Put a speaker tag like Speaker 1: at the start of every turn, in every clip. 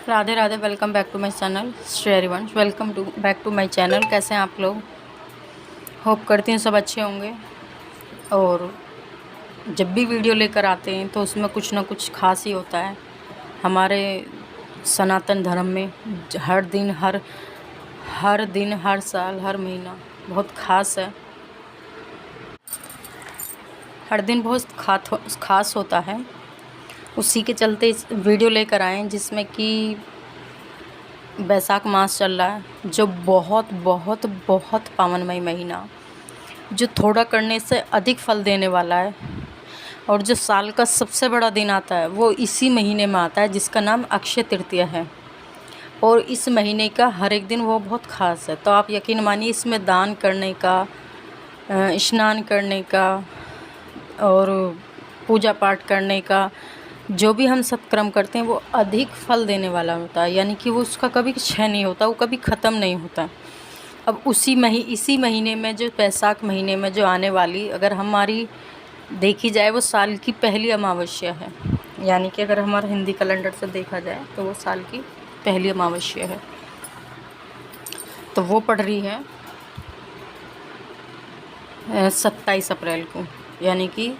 Speaker 1: Radhe Radhe. Welcome back to my channel Shri Harivansh. Welcome to back to my channel. कैसे हैं आप लोग? होप करती हूँ सब अच्छे होंगे। और जब भी वीडियो लेकर आते हैं तो उसमें कुछ ना कुछ खास ही होता है। हमारे सनातन धर्म में हर दिन हर साल हर महीना बहुत खास है। हर दिन बहुत खास होता है। उसी के चलते इस वीडियो लेकर आए हैं जिसमें कि बैसाख मास चल रहा है, जो बहुत बहुत बहुत पावनमय महीना, जो थोड़ा करने से अधिक फल देने वाला है। और जो साल का सबसे बड़ा दिन आता है वो इसी महीने में आता है, जिसका नाम अक्षय तृतीया है। और इस महीने का हर एक दिन वो बहुत ख़ास है। तो आप यकीन मानिए, इसमें दान करने का, स्नान करने का और पूजा पाठ करने का, जो भी हम सत्कर्म करते हैं वो अधिक फल देने वाला होता है। यानी कि वो उसका कभी क्षय नहीं होता, वो कभी ख़त्म नहीं होता। अब इसी महीने में, जो बैसाख महीने में जो आने वाली, अगर हमारी देखी जाए, वो साल की पहली अमावस्या है। यानी कि अगर हमारा हिंदी कैलेंडर से देखा जाए तो वो साल की पहली अमावस्या है। तो वो पड़ रही है 27 अप्रैल को, यानी कि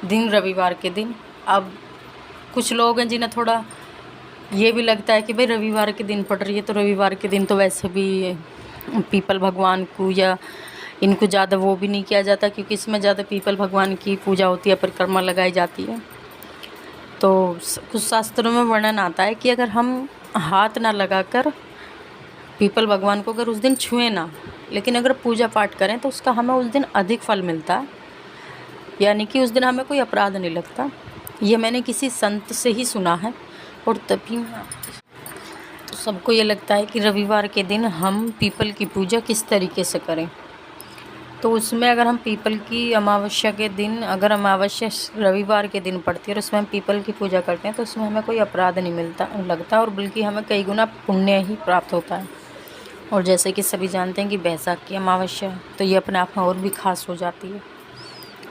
Speaker 1: दिन रविवार के दिन। अब कुछ लोग हैं जिन्हें थोड़ा ये भी लगता है कि भाई रविवार के दिन पड़ रही है, तो रविवार के दिन तो वैसे भी पीपल भगवान को या इनको ज़्यादा वो भी नहीं किया जाता, क्योंकि इसमें ज़्यादा पीपल भगवान की पूजा होती है, परिक्रमा लगाई जाती है। तो कुछ शास्त्रों में वर्णन आता है कि अगर हम हाथ ना लगाकर पीपल भगवान को अगर उस दिन छुएं ना, लेकिन अगर पूजा पाठ करें तो उसका हमें उस दिन अधिक फल मिलता है। यानी कि उस दिन हमें कोई अपराध नहीं लगता। ये मैंने किसी संत से ही सुना है। और तभी तो सबको ये लगता है कि रविवार के दिन हम पीपल की पूजा किस तरीके से करें। तो उसमें अगर हम पीपल की अमावस्या के दिन, अगर अमावस्या रविवार के दिन पड़ती है और उसमें हम पीपल की पूजा करते हैं, तो उसमें हमें कोई अपराध नहीं लगता, और बल्कि हमें कई गुना पुण्य ही प्राप्त होता है। और जैसे कि सभी जानते हैं कि बैसाख की अमावस्या है, तो ये अपने आप में और भी खास हो जाती है।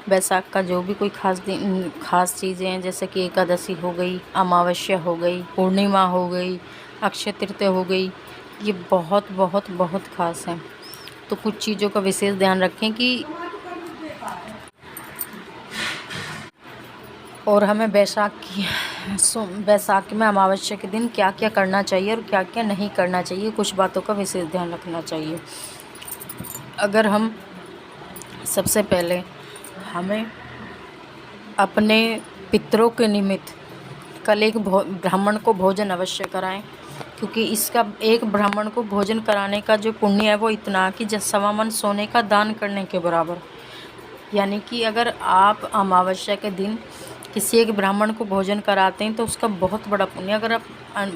Speaker 1: बैसाख का जो भी कोई खास चीज़ें हैं, जैसे कि एकादशी हो गई, अमावस्या हो गई, पूर्णिमा हो गई, अक्षय तृतीया हो गई, ये बहुत बहुत बहुत खास है। तो कुछ चीज़ों का विशेष ध्यान रखें कि और हमें बैसाख में अमावस्या के दिन क्या क्या करना चाहिए और क्या क्या नहीं करना चाहिए, कुछ बातों का विशेष ध्यान रखना चाहिए। अगर हम सबसे पहले हमें अपने पितरों के निमित्त कल एक ब्राह्मण को भोजन अवश्य कराएं, क्योंकि इसका एक ब्राह्मण को भोजन कराने का जो पुण्य है वो इतना कि 1.25 मन सोने का दान करने के बराबर। यानी कि अगर आप अमावस्या के दिन किसी एक ब्राह्मण को भोजन कराते हैं तो उसका बहुत बड़ा पुण्य। अगर आप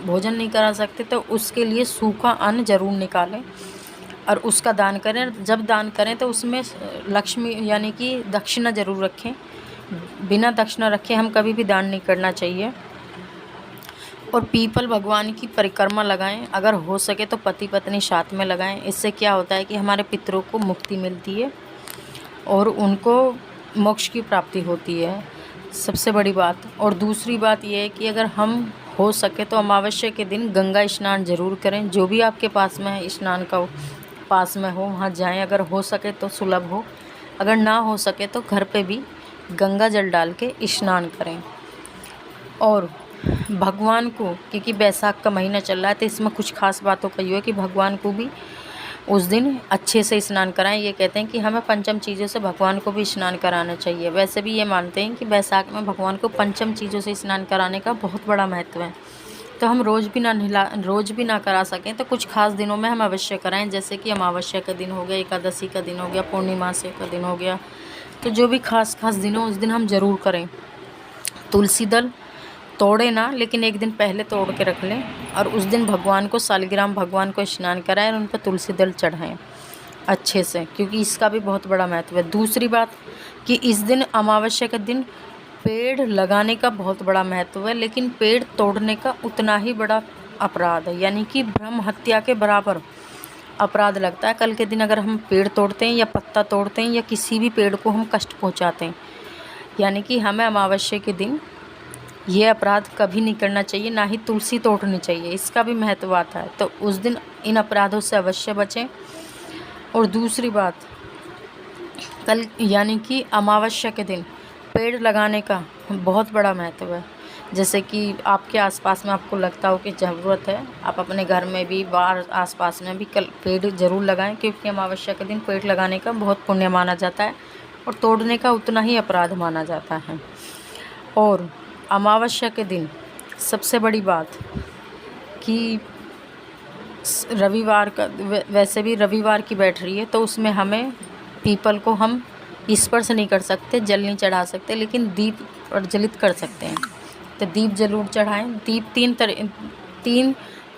Speaker 1: भोजन नहीं करा सकते तो उसके लिए सूखा अन्न जरूर निकालें और उसका दान करें। जब दान करें तो उसमें लक्ष्मी यानी कि दक्षिणा ज़रूर रखें। बिना दक्षिणा रखे हम कभी भी दान नहीं करना चाहिए। और पीपल भगवान की परिक्रमा लगाएं, अगर हो सके तो पति पत्नी साथ में लगाएं। इससे क्या होता है कि हमारे पितरों को मुक्ति मिलती है और उनको मोक्ष की प्राप्ति होती है, सबसे बड़ी बात। और दूसरी बात यह है कि अगर हम हो सके तो अमावस्या के दिन गंगा स्नान ज़रूर करें। जो भी आपके पास में है, स्नान का पास में हो वहाँ जाएं, अगर हो सके तो सुलभ हो। अगर ना हो सके तो घर पे भी गंगा जल डाल के स्नान करें। और भगवान को, क्योंकि बैसाख का महीना चल रहा है, तो इसमें कुछ खास बातों का ये है कि भगवान को भी उस दिन अच्छे से स्नान कराएं। ये कहते हैं कि हमें पंचम चीज़ों से भगवान को भी स्नान कराना चाहिए। वैसे भी ये मानते हैं कि बैसाख में भगवान को पंचम चीज़ों से स्नान कराने का बहुत बड़ा महत्व है। तो हम रोज़ भी ना करा सकें तो कुछ खास दिनों में हम अवश्य कराएं, जैसे कि अमावस्या का दिन हो गया, एकादशी का दिन हो गया, पूर्णिमा से का दिन हो गया। तो जो भी खास दिनों, उस दिन हम ज़रूर करें। तुलसी दल तोड़े ना, लेकिन एक दिन पहले तोड़ के रख लें और उस दिन भगवान को सालिग्राम भगवान को स्नान कराएं और उन पर तुलसी दल चढ़ाएं अच्छे से, क्योंकि इसका भी बहुत बड़ा महत्व है। दूसरी बात कि इस दिन अमावस्या के दिन पेड़ लगाने का बहुत बड़ा महत्व है, लेकिन पेड़ तोड़ने का उतना ही बड़ा अपराध है। यानी कि ब्रह्म हत्या के बराबर अपराध लगता है। कल के दिन अगर हम पेड़ तोड़ते हैं या पत्ता तोड़ते हैं या किसी भी पेड़ को हम कष्ट पहुँचाते हैं, यानी कि हमें अमावस्या के दिन ये अपराध कभी नहीं करना चाहिए, ना ही तुलसी तोड़नी चाहिए, इसका भी महत्व आता है। तो उस दिन इन अपराधों से अवश्य बचें। और दूसरी बात, कल यानी कि अमावस्या के दिन पेड़ लगाने का बहुत बड़ा महत्व है। जैसे कि आपके आसपास में आपको लगता हो कि ज़रूरत है, आप अपने घर में भी, बाहर आसपास में भी कल पेड़ ज़रूर लगाएं, क्योंकि अमावस्या के दिन पेड़ लगाने का बहुत पुण्य माना जाता है और तोड़ने का उतना ही अपराध माना जाता है। और अमावस्या के दिन सबसे बड़ी बात कि रविवार का, वैसे भी रविवार की बैठ रही है, तो उसमें हमें पीपल को हम स्पर्श नहीं कर सकते, जल नहीं चढ़ा सकते, लेकिन दीप प्रज्वलित कर सकते हैं। तो दीप जरूर चढ़ाएं। दीप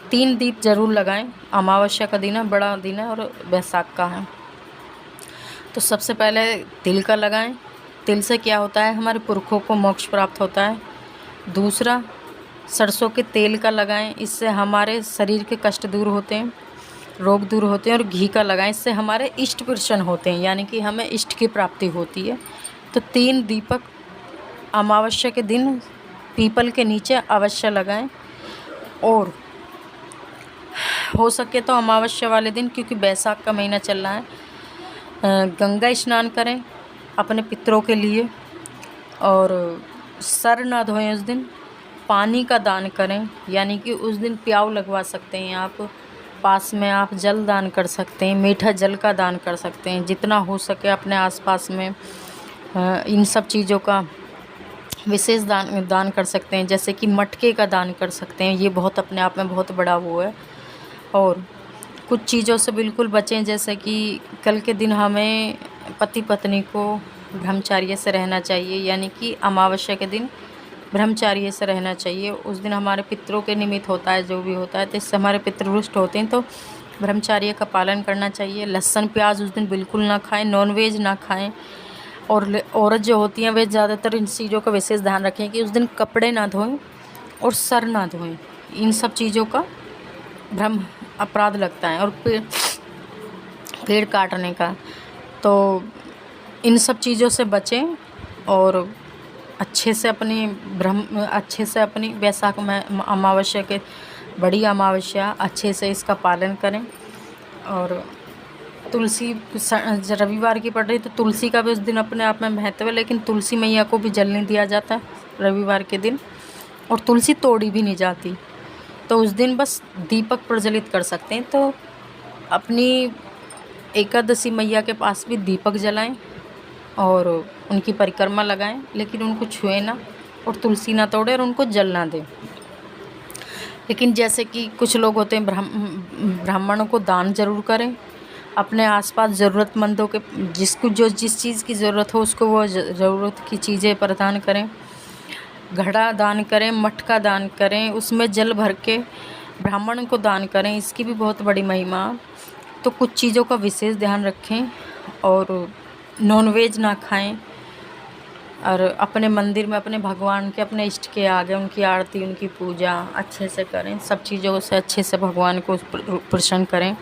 Speaker 1: तीन दीप जरूर लगाएं। अमावस्या का दिन है, बड़ा दिन है, और बैसाख का है। तो सबसे पहले तिल का लगाएं। तिल से क्या होता है, हमारे पुरखों को मोक्ष प्राप्त होता है। दूसरा, सरसों के तेल का लगाएं, इससे हमारे शरीर के कष्ट दूर होते हैं, रोग दूर होते हैं। और घी का लगाएं, इससे हमारे इष्ट प्रसन्न होते हैं, यानी कि हमें इष्ट की प्राप्ति होती है। तो 3 दीपक अमावस्या के दिन पीपल के नीचे अवश्य लगाएं। और हो सके तो अमावस्या वाले दिन, क्योंकि बैसाख का महीना चल रहा है, गंगा स्नान करें अपने पितरों के लिए। और सर ना धोएं उस दिन। पानी का दान करें, यानी कि उस दिन प्याऊ लगवा सकते हैं आप। पास में आप जल दान कर सकते हैं, मीठा जल का दान कर सकते हैं। जितना हो सके अपने आसपास में इन सब चीज़ों का विशेष दान कर सकते हैं। जैसे कि मटके का दान कर सकते हैं, ये बहुत अपने आप में बहुत बड़ा वो है। और कुछ चीज़ों से बिल्कुल बचें, जैसे कि कल के दिन हमें पति पत्नी को ब्रह्मचार्य से रहना चाहिए, यानी कि अमावस्या के दिन ब्रह्मचार्य से रहना चाहिए। उस दिन हमारे पितरों के निमित्त होता है, जो भी होता है, तो इससे हमारे पितृ रुष्ट होते हैं, तो ब्रह्मचार्य का पालन करना चाहिए। लहसुन प्याज उस दिन बिल्कुल ना खाएं, नॉनवेज ना खाएं। और औरत जो होती हैं वे ज़्यादातर इन चीज़ों का विशेष ध्यान रखें कि उस दिन कपड़े ना धोएं और सर ना धोएं। इन सब चीज़ों का ब्रह्म अपराध लगता है। और पेड़ काटने का, तो इन सब चीज़ों से बचें। और अच्छे से अपनी बैसाख में अमावस्या के, बड़ी अमावस्या, अच्छे से इसका पालन करें। और तुलसी रविवार की पड़ रही, तो तुलसी का भी उस दिन अपने आप में महत्व है, लेकिन तुलसी मैया को भी जल नहीं दिया जाता रविवार के दिन, और तुलसी तोड़ी भी नहीं जाती। तो उस दिन बस दीपक प्रज्वलित कर सकते हैं। तो अपनी एकादशी मैया के पास भी दीपक जलाएं और उनकी परिक्रमा लगाएं, लेकिन उनको छुए ना, और तुलसी ना तोड़े, और उनको जल ना दें। लेकिन जैसे कि कुछ लोग होते हैं, ब्राह्मणों को दान जरूर करें। अपने आसपास ज़रूरतमंदों के, जिस चीज़ की ज़रूरत हो उसको वो ज़रूरत की चीज़ें प्रदान करें। घड़ा दान करें, मटका दान करें, उसमें जल भर के ब्राह्मण को दान करें, इसकी भी बहुत बड़ी महिमा। तो कुछ चीज़ों का विशेष ध्यान रखें, और नॉनवेज ना खाएं। और अपने मंदिर में अपने भगवान के, अपने इष्ट के आगे उनकी आरती, उनकी पूजा अच्छे से करें। सब चीज़ों से अच्छे से भगवान को प्रसन्न करें।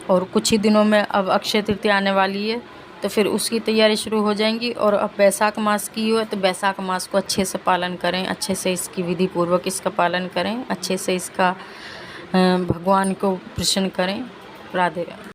Speaker 1: और कुछ ही दिनों में अब अक्षय तृतीया आने वाली है, तो फिर उसकी तैयारी शुरू हो जाएंगी। और अब बैसाख मास की हो, तो बैसाख मास को अच्छे से पालन करें, अच्छे से इसकी विधि पूर्वक इसका पालन करें, अच्छे से इसका भगवान को प्रसन्न करें। राधे राधे।